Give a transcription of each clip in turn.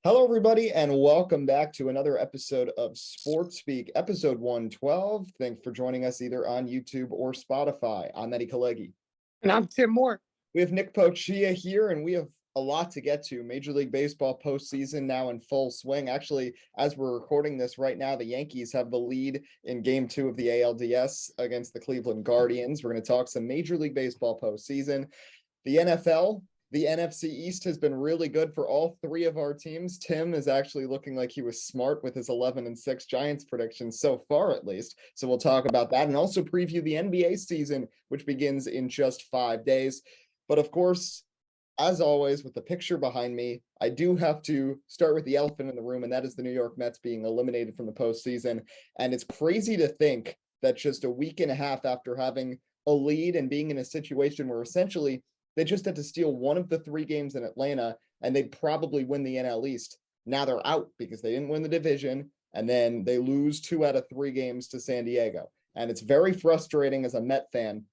Hello, everybody, and welcome back to another episode of Sports Speak, episode 112. Thanks for joining us either on YouTube or Spotify. I'm Eddie Kalegi. And I'm Tim Moore. We have Nick Pocchia here, and we have a lot to get to. Major League Baseball postseason now in full swing. Actually, as we're recording this right now, the Yankees have the lead in Game 2 of the ALDS against the Cleveland Guardians. We're going to talk some Major League Baseball postseason. The NFL, the NFC East has been really good for all three of our teams. Tim is actually looking like he was smart with his 11-6 Giants predictions so far, at least. So we'll talk about that and also preview the NBA season, which begins in just 5 days. But of course, as always, with the picture behind me, I do have to start with the elephant in the room, and that is the New York Mets being eliminated from the postseason. And it's crazy to think that just a week and a half after having a lead and being in a situation where essentially they just had to steal one of the 3 games in Atlanta, and they'd probably win the NL East. Now they're out because they didn't win the division, and then they lose 2 out of 3 games to San Diego. And it's very frustrating as a Met fan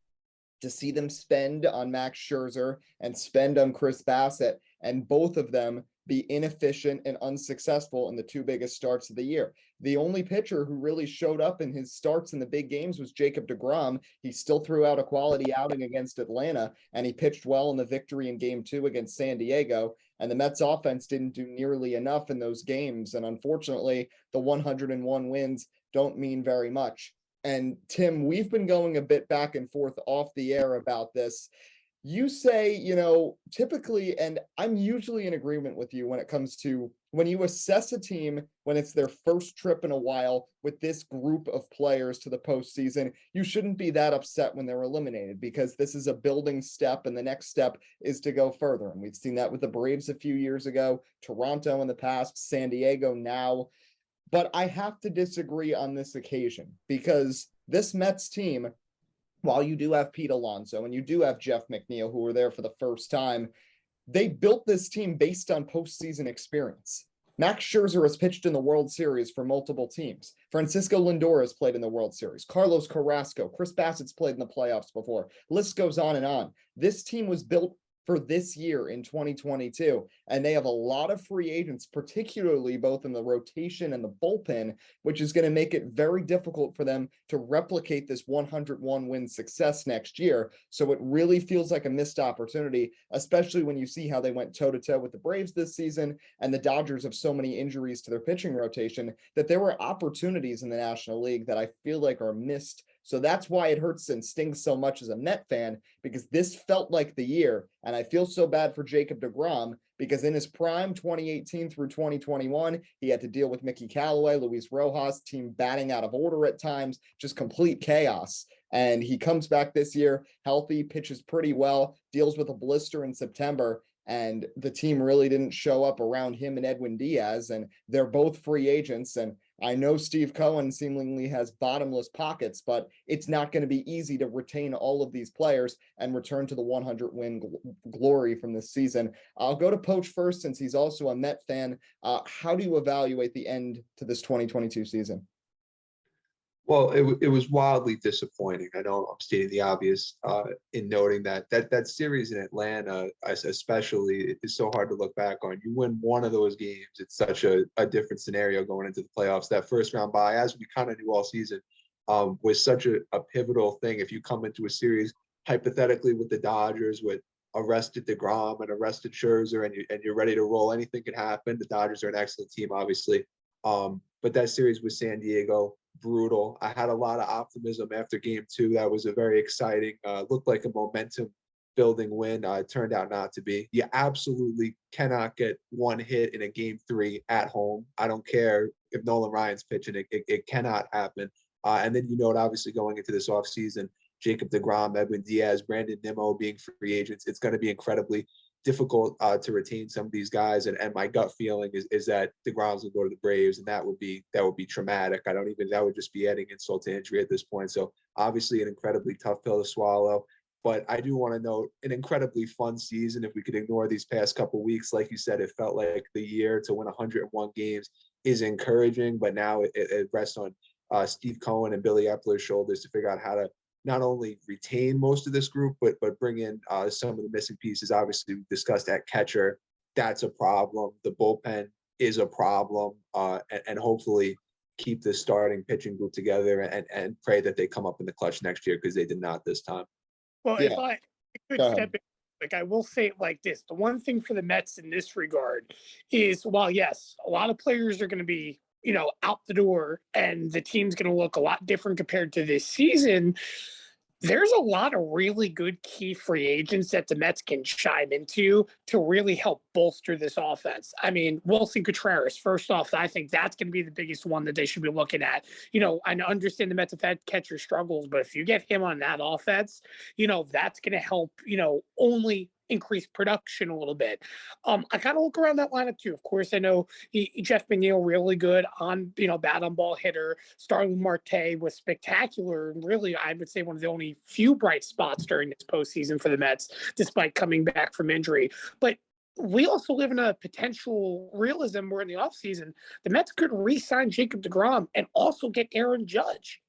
to see them spend on Max Scherzer and spend on Chris Bassett, and both of them be inefficient and unsuccessful in the 2 biggest starts of the year. The only pitcher who really showed up in his starts in the big games was Jacob deGrom. He still threw out a quality outing against Atlanta, and he pitched well in the victory in Game 2 against San Diego. And the Mets offense didn't do nearly enough in those games. And unfortunately, the 101 wins don't mean very much. And Tim, we've been going a bit back and forth off the air about this. You say, typically, and I'm usually in agreement with you when it comes to when you assess a team when it's their first trip in a while with this group of players to the postseason, you shouldn't be that upset when they're eliminated because this is a building step and the next step is to go further. And we've seen that with the Braves a few years ago, Toronto in the past, San Diego now. But I have to disagree on this occasion because this Mets team, while you do have Pete Alonso and you do have Jeff McNeil, who were there for the first time, they built this team based on postseason experience. Max Scherzer has pitched in the World Series for multiple teams. Francisco Lindor has played in the World Series. Carlos Carrasco, Chris Bassett's played in the playoffs before. List goes on and on. This team was built for this year in 2022. And they have a lot of free agents, particularly both in the rotation and the bullpen, which is going to make it very difficult for them to replicate this 101 win success next year. So it really feels like a missed opportunity, especially when you see how they went toe to toe with the Braves this season and the Dodgers have so many injuries to their pitching rotation that there were opportunities in the National League that I feel like are missed. So that's why it hurts and stings so much as a Met fan, because this felt like the year. And I feel so bad for Jacob deGrom because in his prime, 2018 through 2021, he had to deal with Mickey Callaway, Luis Rojas, team batting out of order at times, just complete chaos. And he comes back this year healthy, pitches pretty well, deals with a blister in September. And the team really didn't show up around him and Edwin Diaz. And they're both free agents. And I know Steve Cohen seemingly has bottomless pockets, but it's not going to be easy to retain all of these players and return to the 100 win glory from this season. I'll go to Poach first since he's also a Met fan. How do you evaluate the end to this 2022 season? Well, it was wildly disappointing. I know I'm stating the obvious in noting that series in Atlanta, especially, is so hard to look back on. You win one of those games, it's such a different scenario going into the playoffs. That first round bye, as we kind of knew all season, was such a pivotal thing. If you come into a series hypothetically with the Dodgers with arrested deGrom and arrested Scherzer and you're ready to roll, anything can happen. The Dodgers are an excellent team, obviously. But that series with San Diego, brutal. I had a lot of optimism after Game 2. That was a very exciting, looked like a momentum building win. It turned out not to be. You absolutely cannot get one hit in a Game 3 at home. I don't care if Nolan Ryan's pitching. It cannot happen. And then obviously going into this offseason, Jacob deGrom, Edwin Diaz, Brandon Nimmo being free agents, it's going to be incredibly difficult to retain some of these guys. And my gut feeling is that deGrom's will go to the Braves, and that would be traumatic. That would just be adding insult to injury at this point. So obviously an incredibly tough pill to swallow. But I do want to note an incredibly fun season. If we could ignore these past couple of weeks, like you said, it felt like the year to win 101 games is encouraging. But now it rests on Steve Cohen and Billy Epler's shoulders to figure out how to not only retain most of this group, but bring in some of the missing pieces. Obviously, we discussed at catcher. That's a problem. The bullpen is a problem, and hopefully keep the starting pitching group together and pray that they come up in the clutch next year because they did not this time. Well, Yeah, if I could go ahead. step in, like I will say it like this: the one thing for the Mets in this regard is, while yes, a lot of players are going to be, out the door, and the team's going to look a lot different compared to this season. There's a lot of really good key free agents that the Mets can chime into to really help bolster this offense. I mean, Wilson Contreras, first off, I think that's going to be the biggest one that they should be looking at. I understand the Mets have had catcher struggles, but if you get him on that offense, that's going to help, only increase production a little bit. I kind of look around that lineup too. Of course, I know Jeff McNeil really good on, bat on ball hitter. Starling Marte was spectacular. And really, I would say one of the only few bright spots during this postseason for the Mets, despite coming back from injury. But we also live in a potential realism where in the offseason, the Mets could re-sign Jacob deGrom and also get Aaron Judge.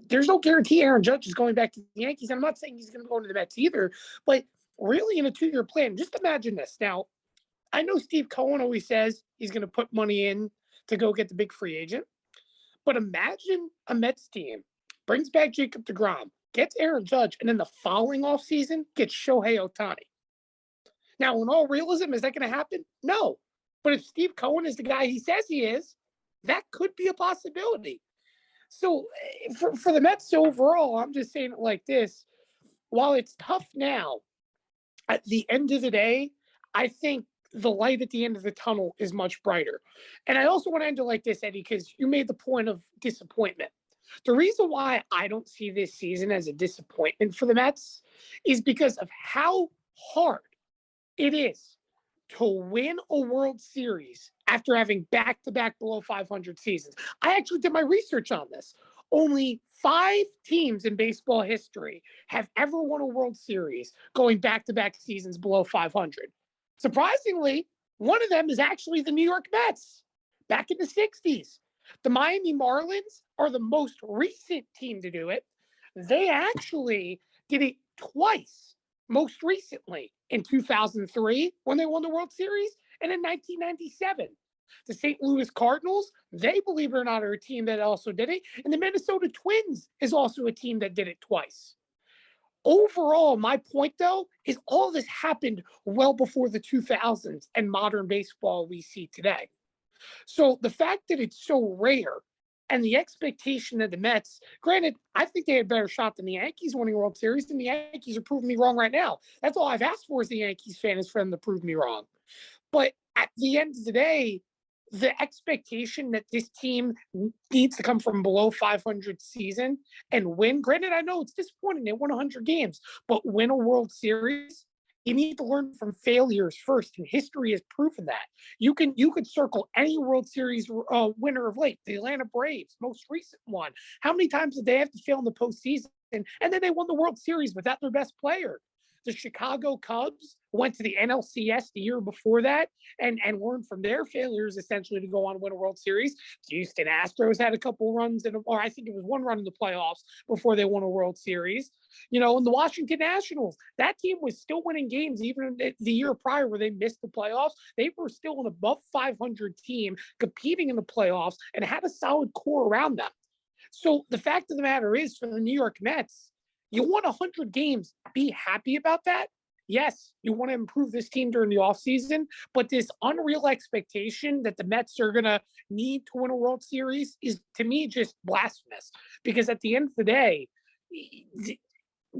There's no guarantee Aaron Judge is going back to the Yankees. I'm not saying he's going to go to the Mets either, but really in a 2-year plan, just imagine this. Now, I know Steve Cohen always says he's going to put money in to go get the big free agent, but imagine a Mets team brings back Jacob deGrom, gets Aaron Judge, and then the following offseason gets Shohei Ohtani. Now, in all realism, is that going to happen? No. But if Steve Cohen is the guy he says he is, that could be a possibility. So for the Mets overall, I'm just saying it like this. While it's tough now, at the end of the day, I think the light at the end of the tunnel is much brighter. And I also want to end it like this, Eddie, because you made the point of disappointment. The reason why I don't see this season as a disappointment for the Mets is because of how hard it is to win a World Series after having back-to-back below 500 seasons. I actually did my research on this. Only 5 teams in baseball history have ever won a World Series going back-to-back seasons below 500. Surprisingly, one of them is actually the New York Mets back in the 60s. The Miami Marlins are the most recent team to do it. They actually did it twice, most recently in 2003 when they won the World Series and in 1997. The St. Louis Cardinals, they, believe it or not, are a team that also did it. And the Minnesota Twins is also a team that did it twice. Overall, my point, though, is all this happened well before the 2000s and modern baseball we see today. So the fact that it's so rare and the expectation that the Mets, granted, I think they had a better shot than the Yankees winning World Series, and the Yankees are proving me wrong right now. That's all I've asked for as a Yankees fan, is for them to prove me wrong. But at the end of the day, the expectation that this team needs to come from below 500 season and win, granted, I know it's disappointing. They won 100 games, but win a World Series, you need to learn from failures first, and history has proven that. You could circle any World Series winner of late. The Atlanta Braves, most recent one. How many times did they have to fail in the postseason? And then they won the World Series without their best player. The Chicago Cubs went to the NLCS the year before that and learned from their failures, essentially, to go on and win a World Series. The Houston Astros had a couple runs, or I think it was one run in the playoffs before they won a World Series. And the Washington Nationals, that team was still winning games even the year prior where they missed the playoffs. They were still an above 500 team competing in the playoffs and had a solid core around them. So the fact of the matter is, for the New York Mets, you won 100 games. Be happy about that. Yes, you want to improve this team during the offseason, but this unreal expectation that the Mets are going to need to win a World Series is, to me, just blasphemous. Because at the end of the day,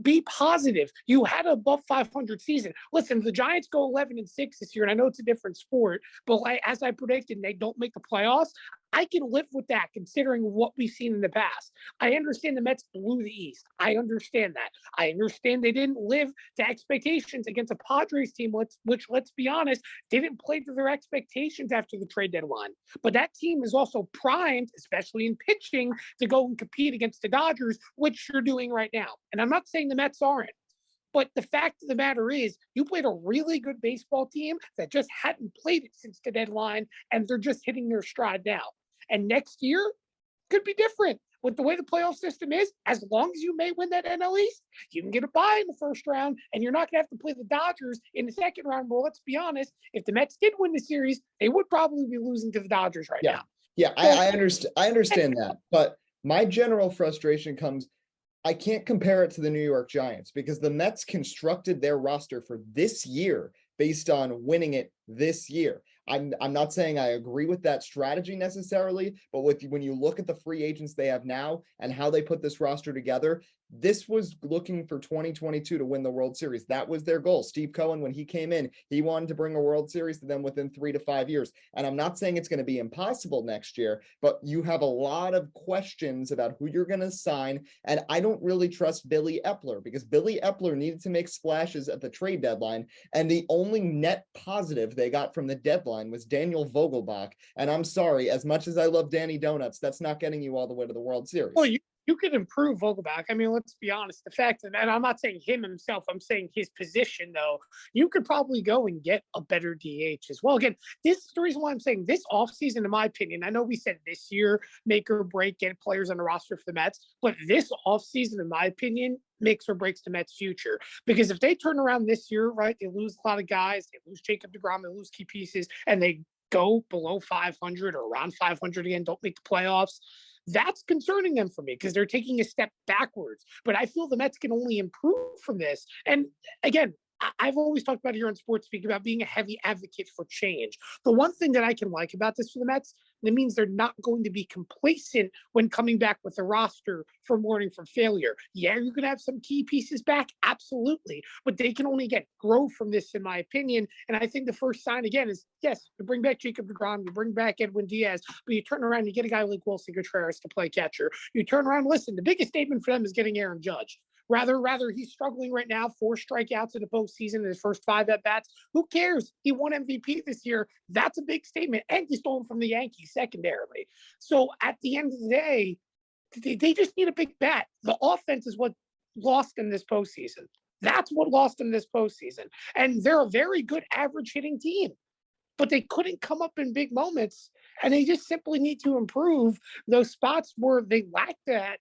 be positive. You had an above 500 season. Listen, the Giants go 11-6 this year, and I know it's a different sport, but as I predicted, they don't make the playoffs. I can live with that, considering what we've seen in the past. I understand the Mets blew the East. I understand that. I understand they didn't live to expectations against a Padres team, which, let's be honest, didn't play to their expectations after the trade deadline. But that team is also primed, especially in pitching, to go and compete against the Dodgers, which you're doing right now. And I'm not saying the Mets aren't. But the fact of the matter is, you played a really good baseball team that just hadn't played it since the deadline, and they're just hitting their stride now. And next year could be different. with the way the playoff system is, as long as you may win that NL East, you can get a bye in the first round, and you're not going to have to play the Dodgers in the second round. Well, let's be honest. If the Mets did win the series, they would probably be losing to the Dodgers right now. Yeah, I understand that. But my general frustration comes, I can't compare it to the New York Giants because the Mets constructed their roster for this year based on winning it this year. I'm not saying I agree with that strategy necessarily, but when you look at the free agents they have now and how they put this roster together, this was looking for 2022 to win the World Series. That was their goal. Steve Cohen, when he came in, he wanted to bring a World Series to them within 3 to 5 years. And I'm not saying it's going to be impossible next year, but you have a lot of questions about who you're going to sign. And I don't really trust Billy Epler because Billy Epler needed to make splashes at the trade deadline. And the only net positive they got from the deadline was Daniel Vogelbach. And I'm sorry, as much as I love Danny Donuts, that's not getting you all the way to the World Series. Well, you could improve Vogelbach. I mean, let's be honest. The fact, and I'm not saying him himself, I'm saying his position, though. You could probably go and get a better DH as well. Again, this is the reason why I'm saying this offseason, in my opinion, I know we said this year, make or break, get players on the roster for the Mets, but this offseason, in my opinion, makes or breaks the Mets' future. Because if they turn around this year, right, they lose a lot of guys, they lose Jacob deGrom, they lose key pieces, and they go below 500 or around 500 again, don't make the playoffs, that's concerning them for me because they're taking a step backwards. But I feel the Mets can only improve from this. And again, I've always talked about here on Sports Speak about being a heavy advocate for change. The one thing that I can like about this for the Mets, that means they're not going to be complacent when coming back with a roster from learning from failure. Yeah, you're going to have some key pieces back, absolutely, but they can only grow from this, in my opinion. And I think the first sign again is, yes, you bring back Jacob deGrom, you bring back Edwin Diaz, but you turn around, you get a guy like Wilson Contreras to play catcher. You turn around, listen, the biggest statement for them is getting Aaron Judge. Rather, he's struggling right now, 4 strikeouts in the postseason in his first 5 at-bats. Who cares? He won MVP this year. That's a big statement. And he stole him from the Yankees secondarily. So at the end of the day, they just need a big bat. The offense is what lost in this postseason. That's what lost in this postseason. And they're a very good average hitting team. But they couldn't come up in big moments, and they just simply need to improve those spots where they lack that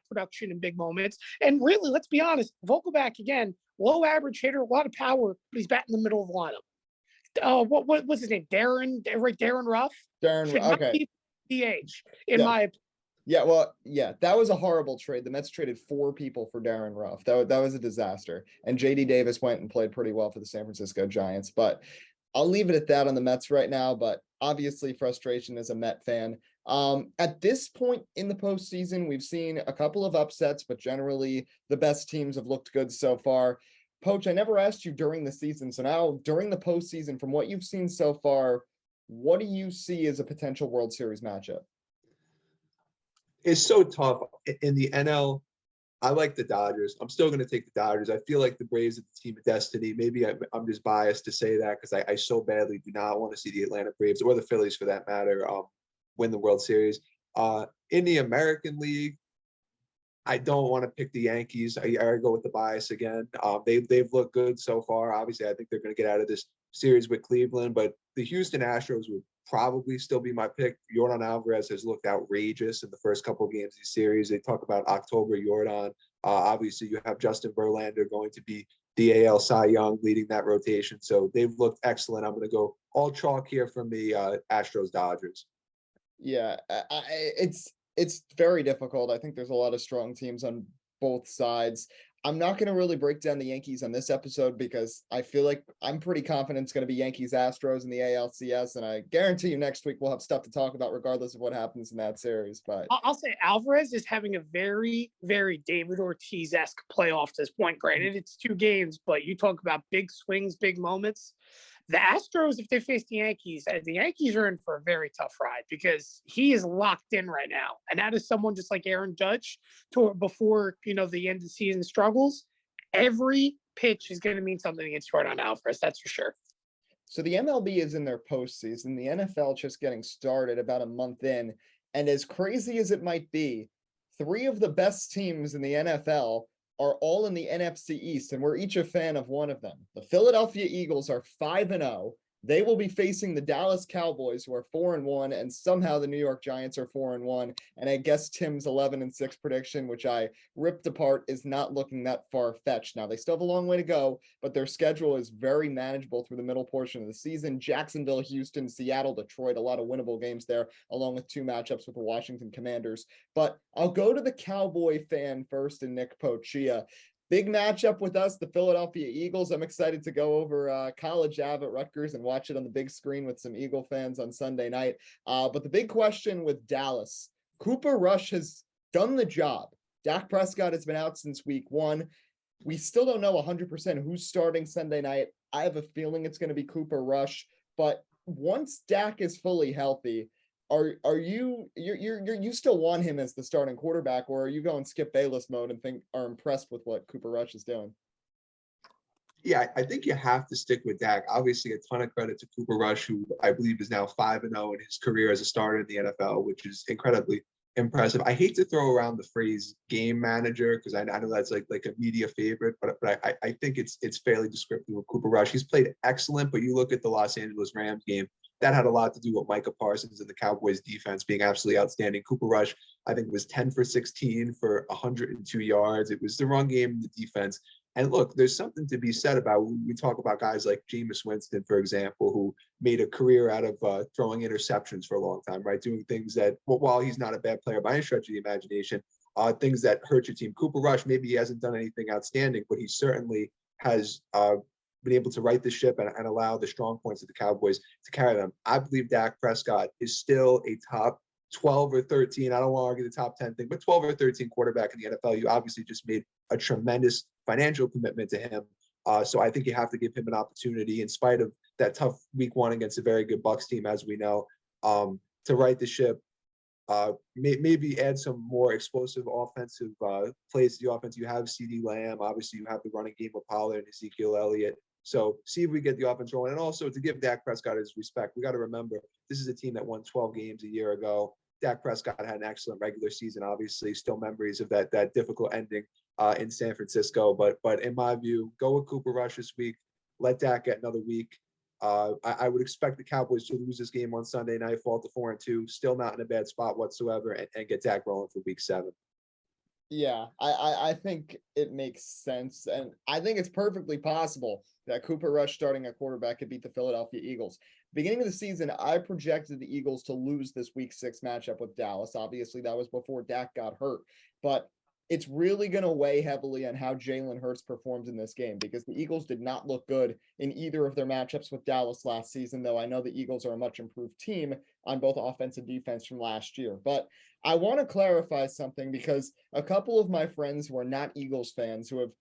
production in big moments. And really, let's be honest, Vogelbach, again, low average hitter, a lot of power, but he's batting in the middle of the lineup. What was his name? Darren Ruff? Okay. DH, in my opinion. Yeah, well, yeah, that was a horrible trade. The Mets traded 4 people for Darren Ruff. That was a disaster. And JD Davis went and played pretty well for the San Francisco Giants, but I'll leave it at that on the Mets right now, but obviously frustration as a Met fan. At this point in the postseason, we've seen a couple of upsets, but generally the best teams have looked good so far. Poach, I never asked you during the season. So now during the postseason, from what you've seen so far, what do you see as a potential World Series matchup? It's so tough in the NL. I like the Dodgers. I'm still going to take the Dodgers. I feel like the Braves are the team of destiny. Maybe I'm just biased to say that because I so badly do not want to see the Atlanta Braves or the Phillies, for that matter, win the World Series. In the American League, I don't want to pick the Yankees. I go with the bias again. They've looked good so far. Obviously, I think they're going to get out of this series with Cleveland, but the Houston Astros would probably still be my pick. Yordan Alvarez has looked outrageous in the first couple of games of the series. They talk about October Yordan. Obviously, you have Justin Verlander going to be the AL Cy Young leading that rotation. So they've looked excellent. I'm going to go all chalk here from the Astros Dodgers. Yeah, it's very difficult. I think there's a lot of strong teams on both sides. I'm not going to really break down the Yankees on this episode because I feel like I'm pretty confident it's going to be Yankees Astros in the ALCS, and I guarantee you next week we'll have stuff to talk about regardless of what happens in that series. But I'll say Alvarez is having a very, very David Ortiz-esque playoff to this point. Granted, it's 2 games, but you talk about big swings, big moments. The Astros, if they face the Yankees are in for a very tough ride because he is locked in right now. And that is someone just like Aaron Judge before, the end of the season struggles. Every pitch is going to mean something against Yordan Alvarez. That's for sure. So the MLB is in their postseason. The NFL just getting started about a month in. And as crazy as it might be, 3 of the best teams in the NFL are all in the NFC East, and we're each a fan of one of them. The Philadelphia Eagles are 5-0. They will be facing the Dallas Cowboys, who are 4-1, and somehow the New York Giants are 4-1. And I guess Tim's 11-6 prediction, which I ripped apart, is not looking that far-fetched. Now, they still have a long way to go, but their schedule is very manageable through the middle portion of the season. Jacksonville, Houston, Seattle, Detroit, a lot of winnable games there, along with 2 matchups with the Washington Commanders. But I'll go to the Cowboy fan first, and Nick Pocchia. Big matchup with us, the Philadelphia Eagles. I'm excited to go over College Ave at Rutgers and watch it on the big screen with some Eagle fans on Sunday night. But the big question with Dallas, Cooper Rush has done the job. Dak Prescott has been out since week 1. We still don't know 100% who's starting Sunday night. I have a feeling it's going to be Cooper Rush. But once Dak is fully healthy, are you still want him as the starting quarterback, or are you going Skip Bayless mode and are impressed with what Cooper Rush is doing? Yeah, I think you have to stick with Dak. Obviously, a ton of credit to Cooper Rush, who I believe is now 5-0 in his career as a starter in the NFL, which is incredibly impressive. I hate to throw around the phrase game manager because I know that's like a media favorite, but I think it's fairly descriptive of Cooper Rush. He's played excellent, but you look at the Los Angeles Rams game, that had a lot to do with Micah Parsons and the Cowboys defense being absolutely outstanding. Cooper Rush, I think, was 10 for 16 for 102 yards. It was the run game and the defense. And look, there's something to be said about when we talk about guys like Jameis Winston, for example, who made a career out of throwing interceptions for a long time, right? Doing things that, well, while he's not a bad player by any stretch of the imagination, things that hurt your team. Cooper Rush, maybe he hasn't done anything outstanding, but he certainly has been able to right the ship and allow the strong points of the Cowboys to carry them. I believe Dak Prescott is still a top 12 or 13. I don't want to argue the top 10 thing, but 12 or 13 quarterback in the NFL. You obviously just made a tremendous financial commitment to him. So I think you have to give him an opportunity in spite of that tough week 1 against a very good Bucs team, as we know, to right the ship. Maybe add some more explosive offensive plays to the offense. You have CeeDee Lamb. Obviously, you have the running game with Pollard and Ezekiel Elliott. So see if we get the offense rolling. And also to give Dak Prescott his respect, we got to remember this is a team that won 12 games a year ago. Dak Prescott had an excellent regular season, obviously. Still memories of that difficult ending in San Francisco. But in my view, go with Cooper Rush this week. Let Dak get another week. I would expect the Cowboys to lose this game on Sunday night, fall to 4-2, still not in a bad spot whatsoever, and get Dak rolling for week 7. Yeah, I think it makes sense. And I think it's perfectly possible that Cooper Rush starting at quarterback could beat the Philadelphia Eagles. Beginning of the season, I projected the Eagles to lose this week 6 matchup with Dallas. Obviously, that was before Dak got hurt. But it's really going to weigh heavily on how Jalen Hurts performs in this game, because the Eagles did not look good in either of their matchups with Dallas last season, though I know the Eagles are a much improved team on both offense and defense from last year. But I want to clarify something, because a couple of my friends who are not Eagles fans who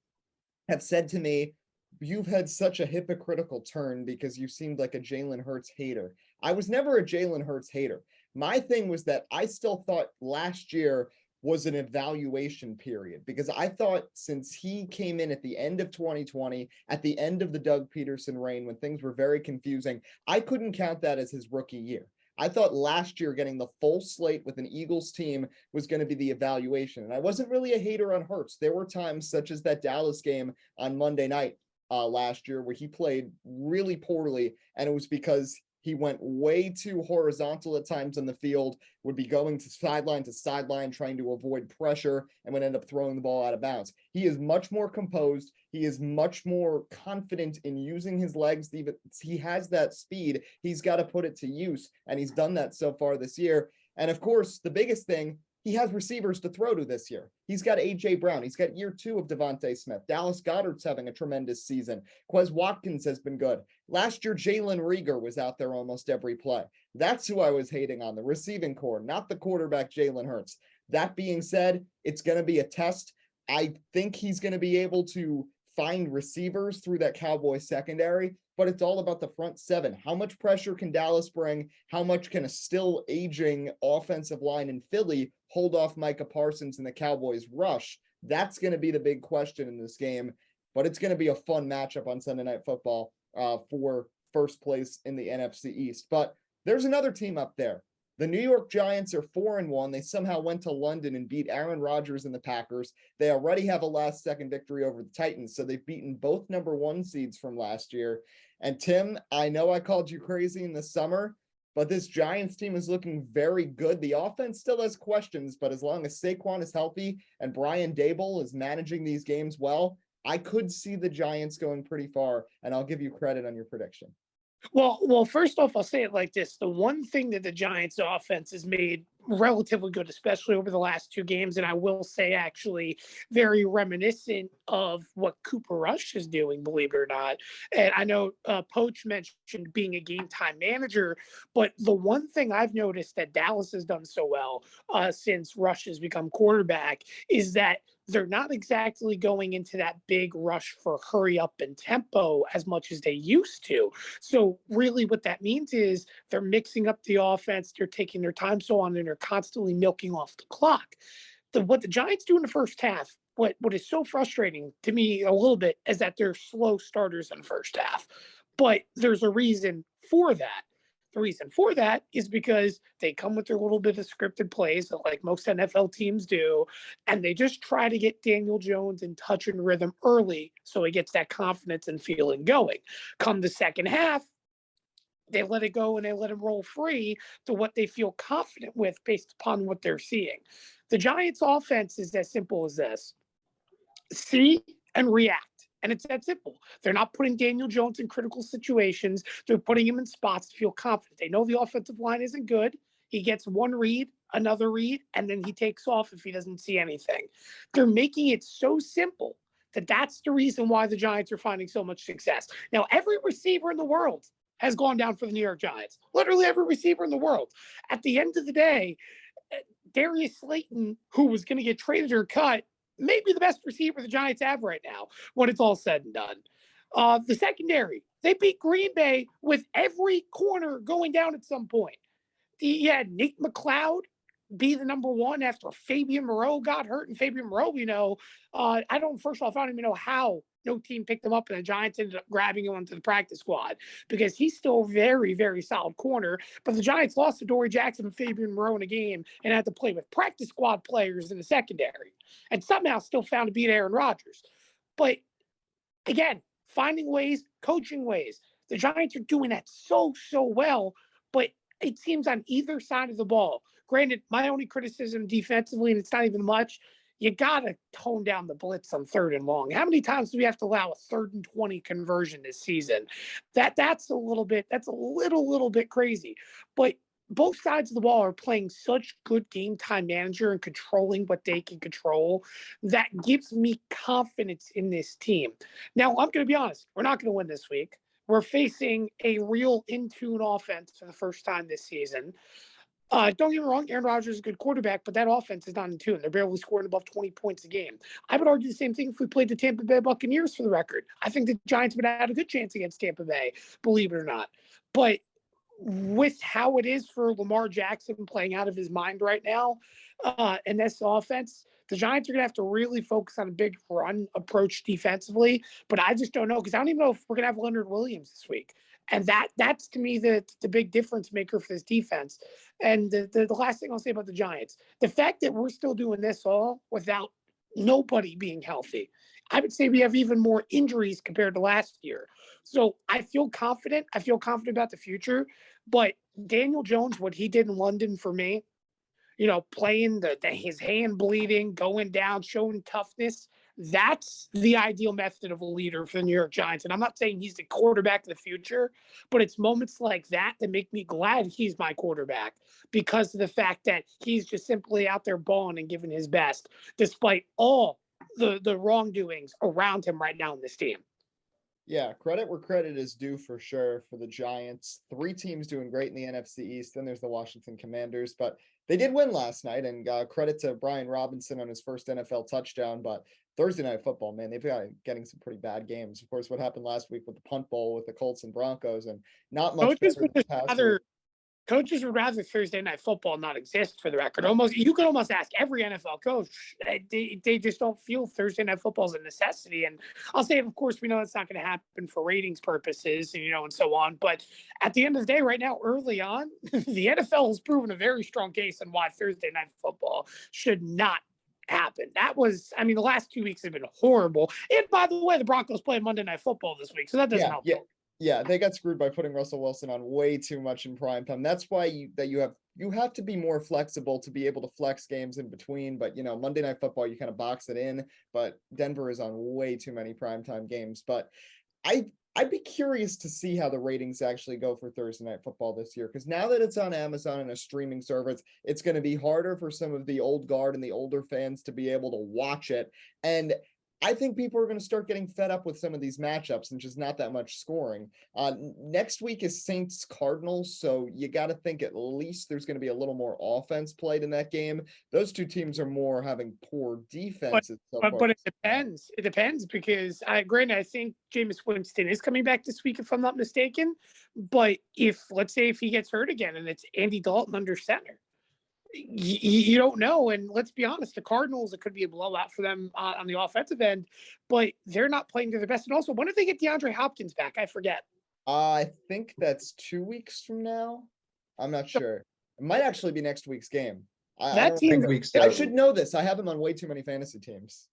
have said to me, you've had such a hypocritical turn because you seemed like a Jalen Hurts hater. I was never a Jalen Hurts hater. My thing was that I still thought last year was an evaluation period, because I thought since he came in at the end of 2020, at the end of the Doug Peterson reign, when things were very confusing, I couldn't count that as his rookie year. I thought last year getting the full slate with an Eagles team was going to be the evaluation. And I wasn't really a hater on Hurts. There were times, such as that Dallas game on Monday night last year, where he played really poorly, and it was because he went way too horizontal at times on the field, would be going to sideline trying to avoid pressure, and would end up throwing the ball out of bounds. He is much more composed. He is much more confident in using his legs. He has that speed. He's got to put it to use, and he's done that so far this year. And of course, the biggest thing, he has receivers to throw to this year. He's got A.J. Brown. He's got year 2 of Devontae Smith. Dallas Goedert's having a tremendous season. Quez Watkins has been good. Last year, Jalen Reagor was out there almost every play. That's who I was hating on, the receiving core, not the quarterback, Jalen Hurts. That being said, it's going to be a test. I think he's going to be able to find receivers through that Cowboy secondary, but it's all about the front 7. How much pressure can Dallas bring? How much can a still aging offensive line in Philly hold off Micah Parsons and the Cowboys rush? That's going to be the big question in this game, but it's going to be a fun matchup on Sunday Night Football for first place in the NFC East. But there's another team up there The New York Giants are 4-1. They somehow went to London and beat Aaron Rodgers and the Packers. They already have a last-second victory over the Titans, so they've beaten both number 1 seeds from last year. And Tim, I know I called you crazy in the summer, but this Giants team is looking very good. The offense still has questions, but as long as Saquon is healthy and Brian Daboll is managing these games well, I could see the Giants going pretty far, and I'll give you credit on your prediction. Well, first off, I'll say it like this. The one thing that the Giants offense has made relatively good, especially over the last 2 games, and I will say actually very reminiscent of what Cooper Rush is doing, believe it or not. And I know Poach mentioned being a game time manager, but the one thing I've noticed that Dallas has done so well since Rush has become quarterback is that they're not exactly going into that big rush for hurry up and tempo as much as they used to. So really what that means is they're mixing up the offense, they're taking their time so on, and they're constantly milking off the clock. What the Giants do in the first half, what is so frustrating to me a little bit is that they're slow starters in the first half. But there's a reason for that. The reason for that is because they come with their little bit of scripted plays, like most NFL teams do, and they just try to get Daniel Jones in touch and rhythm early so he gets that confidence and feeling going. Come the second half, they let it go and they let him roll free to what they feel confident with based upon what they're seeing. The Giants' offense is as simple as this: see and react. And it's that simple. They're not putting Daniel Jones in critical situations. They're putting him in spots to feel confident. They know the offensive line isn't good. He gets one read, another read, and then he takes off if he doesn't see anything. They're making it so simple that that's the reason why the Giants are finding so much success. Now, every receiver in the world has gone down for the New York Giants. Literally every receiver in the world. At the end of the day, Darius Slayton, who was going to get traded or cut, maybe the best receiver the Giants have right now when it's all said and done. The secondary, they beat Green Bay with every corner going down at some point. You had Nate McLeod be the number 1 after Fabian Moreau got hurt. And Fabian Moreau, first off, I don't even know how no team picked him up and the Giants ended up grabbing him onto the practice squad because he's still a very, very solid corner. But the Giants lost to Dory Jackson and Fabian Moreau in a game and had to play with practice squad players in the secondary and somehow still found to beat Aaron Rodgers. But again, finding ways, coaching ways. The Giants are doing that so well, but it seems on either side of the ball. Granted, my only criticism defensively, and it's not even much, you got to tone down the blitz on 3rd and long. How many times do we have to allow a 3rd and 20 conversion this season? That's a little bit crazy. But both sides of the ball are playing such good game time manager and controlling what they can control that gives me confidence in this team. Now, I'm going to be honest, we're not going to win this week. We're facing a real in-tune offense for the first time this season. Don't get me wrong, Aaron Rodgers is a good quarterback, but that offense is not in tune. They're barely scoring above 20 points a game. I would argue the same thing if we played the Tampa Bay Buccaneers for the record. I think the Giants would have had a good chance against Tampa Bay, believe it or not. But with how it is for Lamar Jackson playing out of his mind right now, and this offense, the Giants are going to have to really focus on a big run approach defensively. But I just don't know because I don't even know if we're going to have Leonard Williams this week. And that's to me the big difference maker for this defense. And the last thing I'll say about the Giants, the fact that we're still doing this all without nobody being healthy, I would say we have even more injuries compared to last year. So I feel confident. I feel confident about the future. But Daniel Jones, what he did in London for me, playing his hand bleeding, going down, showing toughness. That's the ideal method of a leader for the New York Giants. And I'm not saying he's the quarterback of the future, but it's moments like that that make me glad he's my quarterback because of the fact that he's just simply out there balling and giving his best, despite all the wrongdoings around him right now in this team. Yeah, credit where credit is due for sure for the Giants. 3 teams doing great in the NFC East. Then there's the Washington Commanders, but they did win last night, and credit to Brian Robinson on his first NFL touchdown. But Thursday Night Football, man, they've got getting some pretty bad games. Of course, what happened last week with the punt bowl with the Colts and Broncos, and not much better than the past week. Coaches would rather Thursday night football not exist, for the record. You could almost ask every NFL coach. They just don't feel Thursday night football is a necessity. And I'll say, of course, we know it's not going to happen for ratings purposes, and so on. But at the end of the day, right now, early on, the NFL has proven a very strong case on why Thursday night football should not happen. The last 2 weeks have been horrible. And by the way, the Broncos play Monday Night Football this week, so that doesn't help. Yeah, they got screwed by putting Russell Wilson on way too much in prime time. That's why you have to be more flexible to be able to flex games in between. But Monday Night Football, you kind of box it in. But Denver is on way too many primetime games. But I'd be curious to see how the ratings actually go for Thursday Night Football this year, because now that it's on Amazon and a streaming service, it's going to be harder for some of the old guard and the older fans to be able to watch it. And I think people are going to start getting fed up with some of these matchups and just not that much scoring. Next week is Saints Cardinals, so you got to think at least there's going to be a little more offense played in that game. Those two teams are more having poor defenses. But it depends. It depends because I think Jameis Winston is coming back this week, if I'm not mistaken. But let's say if he gets hurt again and it's Andy Dalton under center, you don't know. And let's be honest, the Cardinals, it could be a blowout for them on the offensive end, but they're not playing to their best. And also, when do they get DeAndre Hopkins back? I forget. I think that's 2 weeks from now. I'm not sure. It might actually be next week's game. I should know this. I have him on way too many fantasy teams.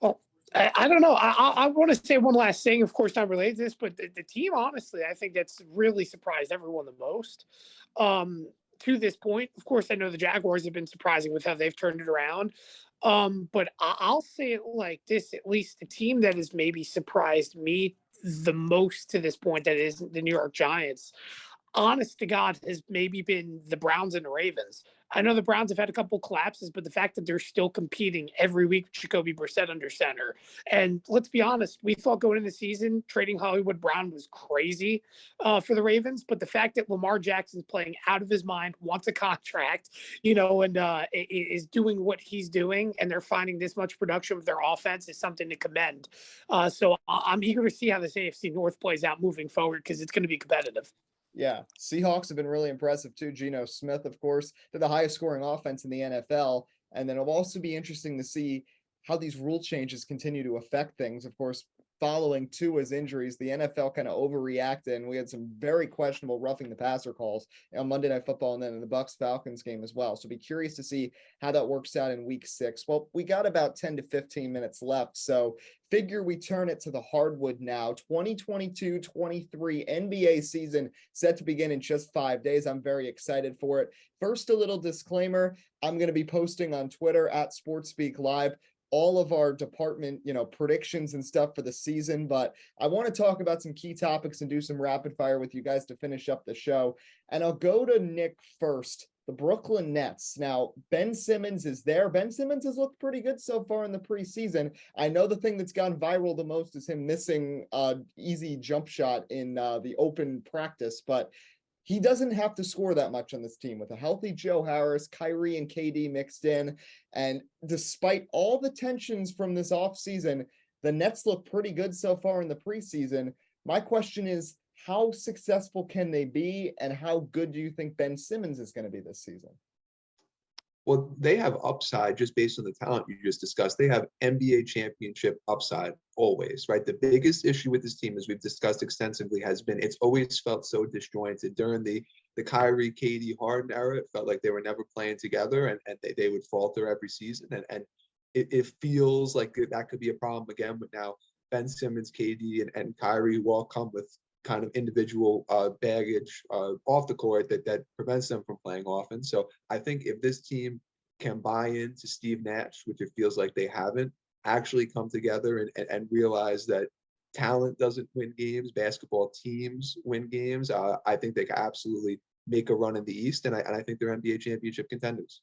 Oh, I don't know. I want to say one last thing, of course, not related to this, but the team, honestly, I think that's really surprised everyone the most. To this point, of course, I know the Jaguars have been surprising with how they've turned it around. But I'll say it like this, at least the team that has maybe surprised me the most to this point, that is the New York Giants, honest to God, has maybe been the Browns and the Ravens. I know the Browns have had a couple collapses, but the fact that they're still competing every week with Jacoby Brissett under center. And let's be honest, we thought going into the season, trading Hollywood Brown was crazy for the Ravens. But the fact that Lamar Jackson's playing out of his mind, wants a contract, and is doing what he's doing, and they're finding this much production with their offense is something to commend. So I'm eager to see how this AFC North plays out moving forward, because it's going to be competitive. Yeah, Seahawks have been really impressive too. Geno Smith, of course, they're the highest scoring offense in the NFL. And then it'll also be interesting to see how these rule changes continue to affect things. Of course, following Tua's injuries, the NFL kind of overreacted, and we had some very questionable roughing the passer calls on Monday Night Football and then in the Bucs-Falcons game as well. So be curious to see how that works out in week 6. Well, we got about 10 to 15 minutes left, so figure we turn it to the hardwood now. 2022-23 NBA season set to begin in just 5 days. I'm very excited for it. First, a little disclaimer. I'm going to be posting on Twitter at SportsSpeak Live all of our department, predictions and stuff for the season, but I want to talk about some key topics and do some rapid fire with you guys to finish up the show. And I'll go to Nick first. The Brooklyn Nets. Now, Ben Simmons is there. Ben Simmons has looked pretty good so far in the preseason. I know the thing that's gone viral the most is him missing easy jump shot in the open practice, but he doesn't have to score that much on this team with a healthy Joe Harris, Kyrie, and KD mixed in. And despite all the tensions from this offseason, the Nets look pretty good so far in the preseason. My question is, how successful can they be, and how good do you think Ben Simmons is going to be this season? Well, they have upside just based on the talent you just discussed. They have NBA championship upside always, right? The biggest issue with this team, as we've discussed extensively, has been it's always felt so disjointed. During the Kyrie, KD, Harden era, it felt like they were never playing together, and they would falter every season. And it feels like that could be a problem again. But now Ben Simmons, KD, and Kyrie who all come with kind of individual baggage off the court that prevents them from playing often. So I think if this team can buy into Steve Nash, which it feels like they haven't, actually come together and realize that talent doesn't win games, basketball teams win games, I think they can absolutely make a run in the East, and I think they're NBA championship contenders.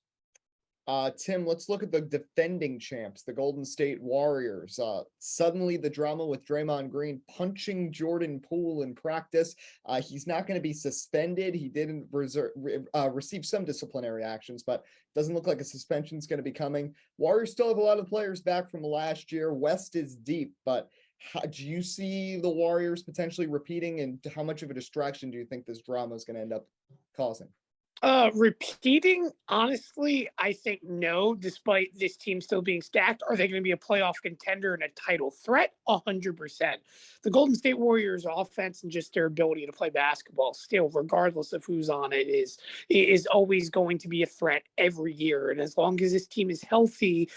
Tim, let's look at the defending champs, the Golden State Warriors. Suddenly the drama with Draymond Green punching Jordan Poole in practice. He's not going to be suspended. He didn't receive some disciplinary actions, but doesn't look like a suspension is going to be coming. Warriors still have a lot of players back from last year. West is deep, but Do you see the Warriors potentially repeating, and how much of a distraction do you think this drama is going to end up causing? Repeating, honestly, I think no, despite this team still being stacked. Are they going to be a playoff contender and a title threat? 100%. The Golden State Warriors offense and just their ability to play basketball still, regardless of who's on it, is always going to be a threat every year. And as long as this team is healthy,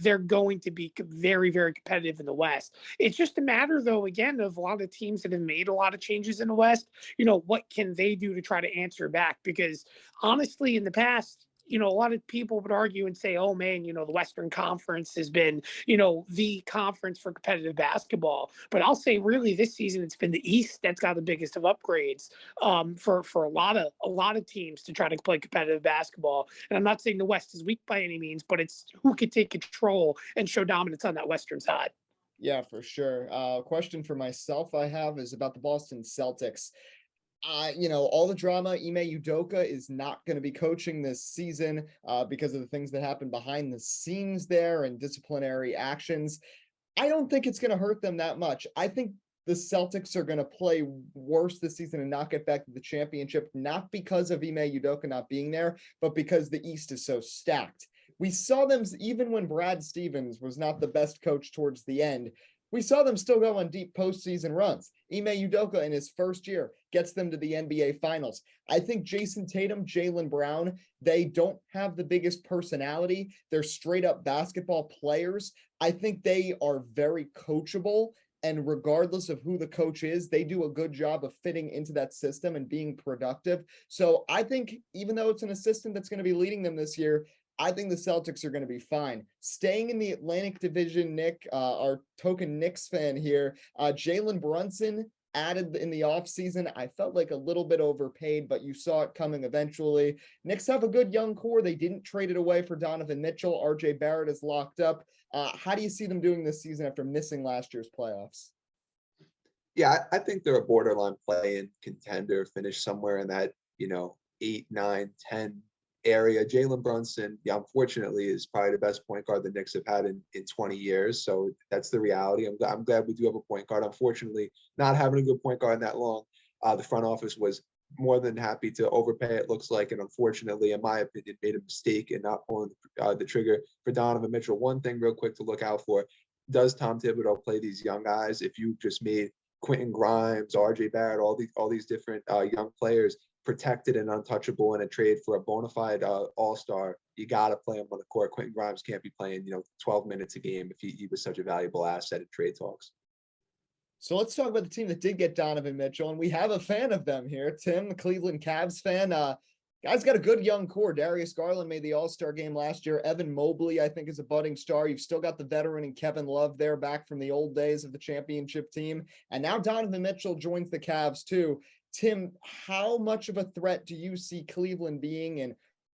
they're going to be very, very competitive in the West. It's just a matter, though, again, of a lot of teams that have made a lot of changes in the West. What can they do to try to answer back? Because honestly, in the past, a lot of people would argue and say, oh man, the Western Conference has been, the conference for competitive basketball. But I'll say really this season, it's been the East that's got the biggest of upgrades for a lot of teams to try to play competitive basketball. And I'm not saying the West is weak by any means, but it's who could take control and show dominance on that Western side. Yeah, for sure. Question for myself I have is about the Boston Celtics. All the drama, Ime Udoka is not going to be coaching this season because of the things that happened behind the scenes there and disciplinary actions. I don't think it's going to hurt them that much. I think the Celtics are going to play worse this season and not get back to the championship, not because of Ime Udoka not being there, but because the East is so stacked. We saw them, even when Brad Stevens was not the best coach towards the end, we saw them still go on deep postseason runs. Ime Udoka in his first year gets them to the NBA Finals. I think Jason Tatum, Jaylen Brown, they don't have the biggest personality. They're straight up basketball players. I think they are very coachable. And regardless of who the coach is, they do a good job of fitting into that system and being productive. So I think even though it's an assistant that's going to be leading them this year, I think the Celtics are going to be fine. Staying in the Atlantic Division, Nick, our token Knicks fan here, Jalen Brunson added in the offseason. I felt like a little bit overpaid, but you saw it coming eventually. Knicks have a good young core. They didn't trade it away for Donovan Mitchell. RJ Barrett is locked up. How do you see them doing this season after missing last year's playoffs? Yeah, I think they're a borderline play-in contender, finish somewhere in that, 8, 9, 10 area. Jalen Brunson, yeah, unfortunately, is probably the best point guard the Knicks have had in 20 years. So that's the reality. I'm glad we do have a point guard. Unfortunately, not having a good point guard that long, the front office was more than happy to overpay, it looks like. And unfortunately, in my opinion, made a mistake in not pulling the trigger for Donovan Mitchell. One thing real quick to look out for, does Tom Thibodeau play these young guys? If you just made Quentin Grimes, RJ Barrett, all these different young players protected and untouchable in a trade for a bona fide all-star, you got to play him on the court. Quentin Grimes can't be playing, 12 minutes a game if he was such a valuable asset in trade talks. So let's talk about the team that did get Donovan Mitchell, and we have a fan of them here. Tim, the Cleveland Cavs fan. Guy's got a good young core. Darius Garland made the All-Star game last year. Evan Mobley, I think, is a budding star. You've still got the veteran and Kevin Love there back from the old days of the championship team. And now Donovan Mitchell joins the Cavs too. Tim, how much of a threat do you see Cleveland being, and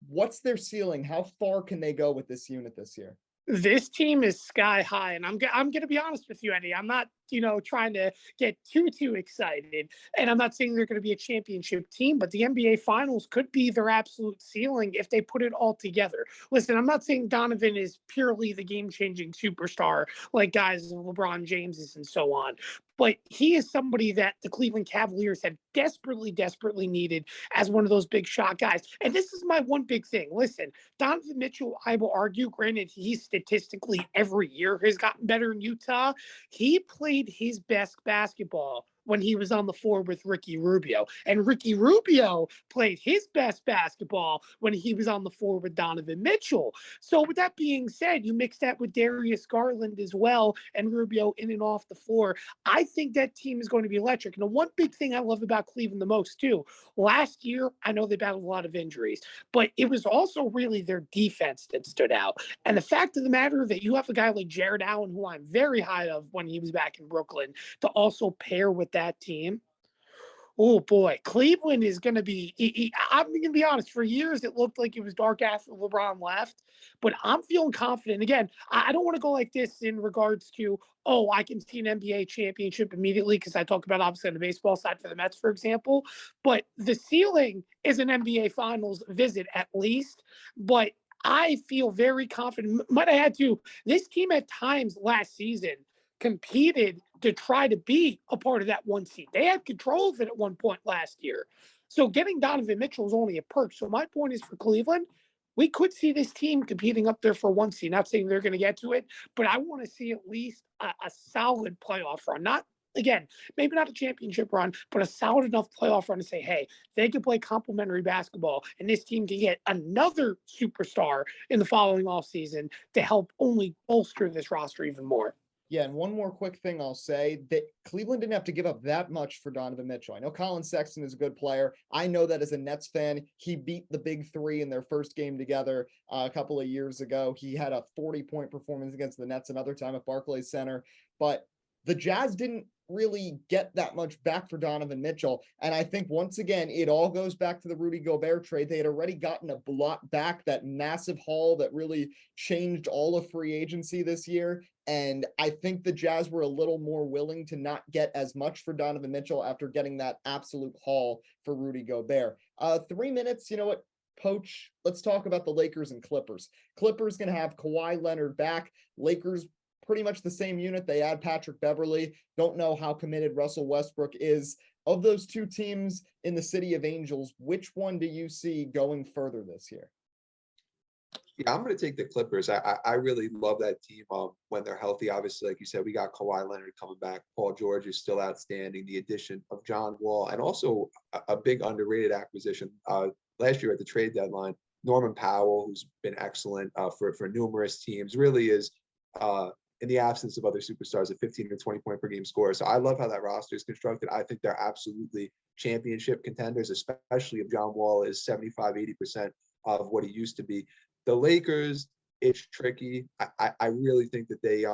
what's their ceiling? How far can they go with this unit this year? This team is sky high, and I'm going to be honest with you, Eddie. I'm not, trying to get too excited, and I'm not saying they're going to be a championship team, but the NBA Finals could be their absolute ceiling if they put it all together. Listen, I'm not saying Donovan is purely the game-changing superstar like guys LeBron James and so on, but he is somebody that the Cleveland Cavaliers have desperately needed as one of those big shot guys. And this is my one big thing. Listen, Donovan Mitchell, I will argue, granted, he's statistically every year has gotten better in Utah. He played his best basketball when he was on the floor with Ricky Rubio. And Ricky Rubio played his best basketball when he was on the floor with Donovan Mitchell. So with that being said, you mix that with Darius Garland as well and Rubio in and off the floor. I think that team is going to be electric. And the one big thing I love about Cleveland the most too, last year, I know they battled a lot of injuries, but it was also really their defense that stood out. And the fact of the matter that you have a guy like Jared Allen, who I'm very high of when he was back in Brooklyn, to also pair with that team. Oh boy, Cleveland is going to be. I'm going to be honest. For years, it looked like it was dark after LeBron left, but I'm feeling confident. Again, I don't want to go like this in regards to, oh, I can see an NBA championship immediately because I talk about obviously on the baseball side for the Mets, for example. But the ceiling is an NBA Finals visit at least. But I feel very confident. Might I add to this team at times last season competed to try to be a part of that 1 seed. They had control of it at one point last year. So getting Donovan Mitchell is only a perk. So my point is for Cleveland, we could see this team competing up there for 1 seed. Not saying they're going to get to it, but I want to see at least a solid playoff run. Not, again, maybe not a championship run, but a solid enough playoff run to say, hey, they can play complementary basketball, and this team can get another superstar in the following offseason to help only bolster this roster even more. Yeah, and one more quick thing I'll say, that Cleveland didn't have to give up that much for Donovan Mitchell. I know Colin Sexton is a good player. I know that as a Nets fan, he beat the big three in their first game together a couple of years ago. He had a 40-point performance against the Nets another time at Barclays Center. But the Jazz didn't really get that much back for Donovan Mitchell. And I think once again, it all goes back to the Rudy Gobert trade. They had already gotten a lot back, that massive haul that really changed all of free agency this year. And I think the Jazz were a little more willing to not get as much for Donovan Mitchell after getting that absolute haul for Rudy Gobert. 3 minutes, you know what, Poach, let's talk about the Lakers and Clippers. Clippers going to have Kawhi Leonard back. Lakers pretty much the same unit. They add Patrick Beverley. Don't know how committed Russell Westbrook is. Of those two teams in the City of Angels, which one do you see going further this year? Yeah, I'm going to take the Clippers. I really love that team when they're healthy. Obviously, like you said, we got Kawhi Leonard coming back. Paul George is still outstanding. The addition of John Wall, and also a big underrated acquisition last year at the trade deadline, Norman Powell, who's been excellent for numerous teams, really is in the absence of other superstars, a 15 to 20 point per game scorer. So I love how that roster is constructed. I think they're absolutely championship contenders, especially if John Wall is 75, 80% of what he used to be. The Lakers, it's tricky. I really think that they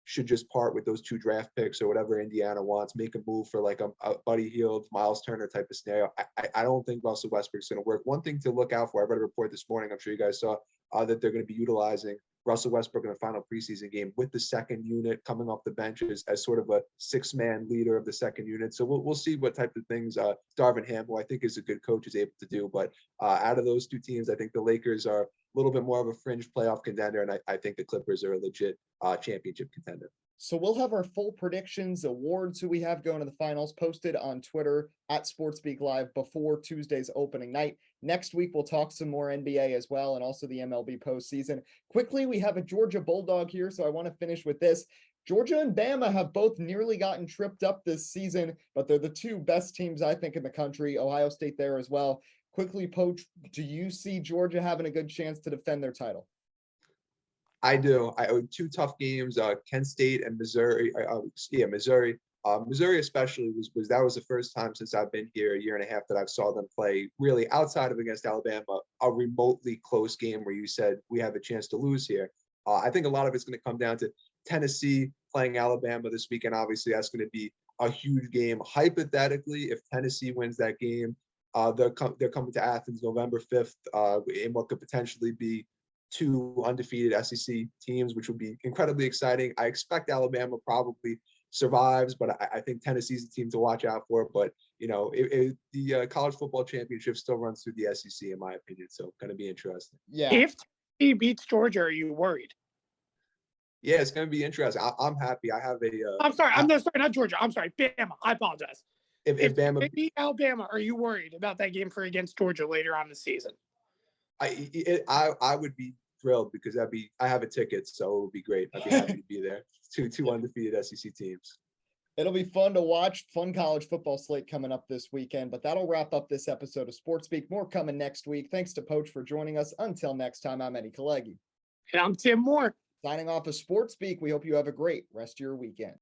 should just part with those 2 draft picks or whatever Indiana wants, make a move for like a Buddy Hield, Miles Turner type of scenario. I don't think Russell Westbrook's going to work. One thing to look out for, I read a report this morning, I'm sure you guys saw, that they're going to be utilizing Russell Westbrook in the final preseason game with the second unit coming off the benches as sort of a 6-man leader of the second unit. So we'll see what type of things Darvin Ham, who I think is a good coach, is able to do. But out of those 2 teams, I think the Lakers are a little bit more of a fringe playoff contender, and I think the Clippers are a legit championship contender. So we'll have our full predictions, awards, who we have going to the finals, posted on Twitter at SportsBeak Live before Tuesday's opening night. Next week, we'll talk some more NBA as well, and also the MLB postseason. Quickly, we have a Georgia Bulldog here, so I want to finish with this. Georgia and Bama have both nearly gotten tripped up this season, but they're the 2 best teams, I think, in the country. Ohio State there as well. Quickly, Poach, do you see Georgia having a good chance to defend their title? I do. 2 tough games, Kent State and Missouri. Missouri. Missouri especially was the first time since I've been here a year and a half that I've saw them play really outside of against Alabama, a remotely close game where you said we have a chance to lose here. I think a lot of it's going to come down to Tennessee playing Alabama this weekend. Obviously, that's going to be a huge game. Hypothetically, if Tennessee wins that game, they're coming to Athens November 5th in what could potentially be 2 undefeated SEC teams, which would be incredibly exciting. I expect Alabama probably survives, but I think Tennessee's a team to watch out for. But, you know, the college football championship still runs through the SEC, in my opinion. So going to be interesting. Yeah. If he beats Georgia, are you worried? Yeah, it's going to be interesting. I'm happy. I have a. I'm sorry. Not Georgia. I'm sorry. Bama. I apologize. If Bama they beat Alabama, are you worried about that game against Georgia later on in the season? I would be thrilled because I have a ticket, so it would be great. I'd be happy to be there. Two undefeated SEC teams. It'll be fun to watch. Fun college football slate coming up this weekend, but that'll wrap up this episode of Sports Speak. More coming next week. Thanks to Poach for joining us. Until next time, I'm Eddie Kalegi. And I'm Tim Moore. Signing off of Sports Speak. We hope you have a great rest of your weekend.